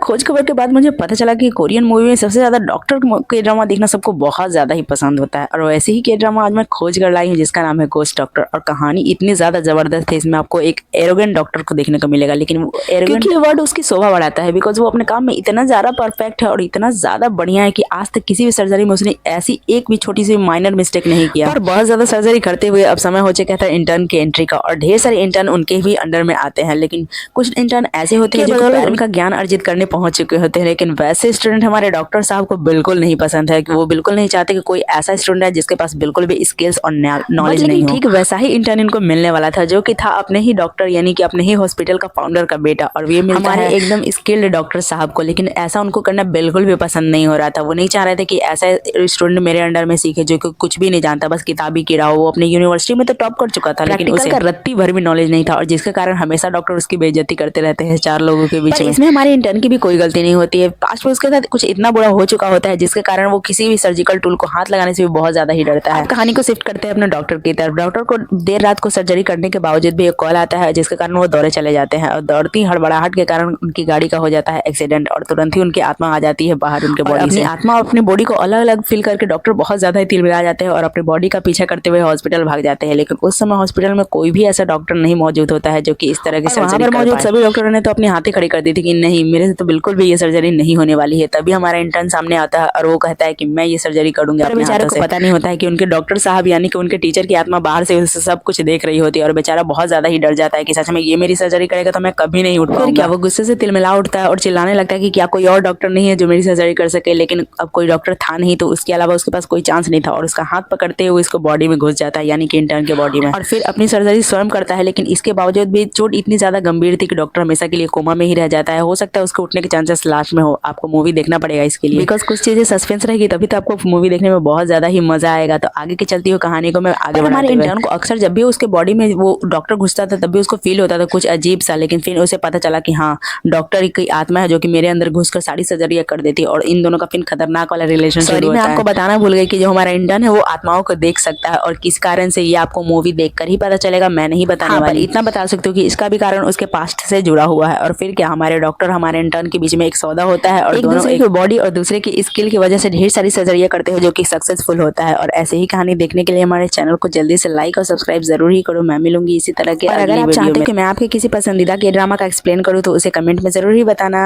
खोज खबर के बाद मुझे पता चला कि कोरियन मूवी में सबसे ज़्यादा डॉक्टर के ड्रामा देखना सबको बहुत ज़्यादा ही पसंद होता है। और वैसे ही के ड्रामा आज मैं खोज कर लाई हूँ जिसका नाम है घोस्ट डॉक्टर। और कहानी इतनी ज़्यादा ज़बरदस्त है, इसमें आपको एक एरोगेंट डॉक्टर को देखने को मिलेगा, लेकिन वो एरोगेंट क्योंकि वर्ड उसकी शोभा बढ़ाता है, बिकॉज वो अपने काम में इतना ज़्यादा परफेक्ट है और इतना ज़्यादा बढ़िया है कि आज तक किसी भी सर्जरी में उसने ऐसी एक भी छोटी सी माइनर मिस्टेक नहीं किया। और बहुत ज़्यादा सर्जरी करते हुए अब समय हो चुका था इंटर्न की एंट्री का, और ढेर सारे इंटर्न उनके भी अंडर में आते हैं। लेकिन कुछ इंटर्न ऐसे होते हैं जो उनका ज्ञान अर्जित करने पहुंच चुके होते हैं, लेकिन वैसे स्टूडेंट हमारे डॉक्टर साहब को बिल्कुल नहीं पसंद है कि वो बिल्कुल नहीं चाहते कि कोई ऐसा स्टूडेंट है जिसके पास बिल्कुल भी स्किल्स और नॉलेज नहीं हो। ठीक वैसा ही इंटर्न इनको मिलने वाला था जो कि था अपने ही डॉक्टर यानी कि अपने ही हॉस्पिटल का फाउंडर का बेटा, और ये मिलता है एकदम स्किल्ड डॉक्टर साहब को। लेकिन ऐसा उनको करना बिल्कुल भी पसंद नहीं हो रहा था। वो नहीं चाह रहे थे कि ऐसा स्टूडेंट मेरे अंडर में सीखे जो कि कुछ भी नहीं जानता, बस किताबी कीड़ा हो। वो अपने यूनिवर्सिटी में तो टॉप कर चुका था, लेकिन उसका रत्ती भर भी नॉलेज नहीं था, और जिसके कारण हमेशा डॉक्टर उसकी बेइज्जती करते रहते हैं चार लोगों के बीच में। इसमें हमारे इंटर्न की भी कोई गलती नहीं होती है। पास्ट में उसके साथ कुछ इतना बुरा हो चुका होता है जिसके कारण वो किसी भी सर्जिकल टूल को हाथ लगाने से भी बहुत ज्यादा ही डरता है। कहानी को शिफ्ट करते हैं अपने डॉक्टर की तरफ। डॉक्टर को देर रात को सर्जरी करने के बावजूद भी एक कॉल आता है जिसके कारण वो दौड़े चले जाते हैं, और दौड़ती हड़बड़ाहट के कारण उनकी गाड़ी का हो जाता है एक्सीडेंट, और तुरंत ही उनकी आत्मा आ जाती है बाहर उनके बॉडी से। आत्मा अपनी बॉडी को अलग अलग फील करके डॉक्टर बहुत ज्यादा ही तिलमिला जाते हैं और अपनी बॉडी का पीछा करते हुए हॉस्पिटल भाग जाते हैं। लेकिन उस समय हॉस्पिटल में कोई भी ऐसा डॉक्टर नहीं मौजूद होता है जो कि इस तरह की सर्जरी कर मौजूद सभी डॉक्टरों ने तो अपनी हाथें खड़ी कर दी थी कि नहीं, मेरे से तो बिल्कुल भी ये सर्जरी नहीं होने वाली है। तभी हमारा इंटर्न सामने आता है और वो कहता है कि मैं ये सर्जरी करूंगा। बेचारे को पता नहीं होता है कि उनके डॉक्टर साहब यानी कि उनके टीचर की आत्मा बाहर से उसे सब कुछ देख रही होती है, और बेचारा बहुत ज्यादा ही डर जाता है कि सच में ये मेरी सर्जरी करेगा तो मैं कभी नहीं उठ पाऊंगा। क्या वो गुस्से से तिलमिला उठता है और चिल्लाने लगता है कि क्या कोई और डॉक्टर नहीं है जो मेरी सर्जरी कर सके। लेकिन अब कोई डॉक्टर था नहीं, तो उसके अलावा उसके पास कोई चांस नहीं था, और उसका हाथ पकड़ते हुए इसको बॉडी में घुस जाता है यानी कि इंटर्न के बॉडी में, और फिर अपनी सर्जरी स्वयं करता है। लेकिन इसके बावजूद भी चोट इतनी ज्यादा गंभीर थी कि डॉक्टर हमेशा के लिए कोमा में ही रह जाता है। हो सकता है उसके उठने के चांसेस लास्ट में हो। आपको मूवी देखना पड़ेगा इसके लिए, बिकॉज कुछ चीजें सस्पेंस रहेगी तभी तो आपको मूवी देखने में बहुत ज्यादा ही मजा आएगा। तो आगे की चलती हुई कहानी को मैं आगे हमारे इंटर्न को अक्सर जब भी उसके बॉडी में वो डॉक्टर घुसता था तब भी उसको फील होता था कुछ अजीब सा। लेकिन फिर उसे पता चला कि हाँ, डॉक्टर की आत्मा है जो कि मेरे अंदर घुसकर सारी सर्जरियां कर देती है, और इन दोनों का फिर खतरनाक वाला रिलेशन शुरू होता है। मैं आपको बताना भूल गई कि जो हमारा इंटर्न है वो आत्माओं को देख सकता है, और किस कारण से ये आपको मूवी देखकर ही पता चलेगा। मैं नहीं बताने वाली, इतना बता सकती हूँ कि इसका भी कारण उसके पास्ट से जुड़ा हुआ है। और फिर क्या, हमारे डॉक्टर हमारे इंटर्न के बीच में एक सौदा होता है, और दोनों एक बॉडी और दूसरे की स्किल की वजह से ढेर सारी सर्जरियां करते हैं जो कि सक्सेसफुल होता है। और ऐसे ही कहानी देखने के लिए हमारे चैनल को जल्दी से लाइक और सब्सक्राइब जरूर ही करो। मैं मिलूंगी इसी तरह के। और अगर आप चाहते हो कि मैं आपके किसी पसंदीदा के ड्रामा का एक्सप्लेन करूँ तो उसे कमेंट में जरूर ही बताना।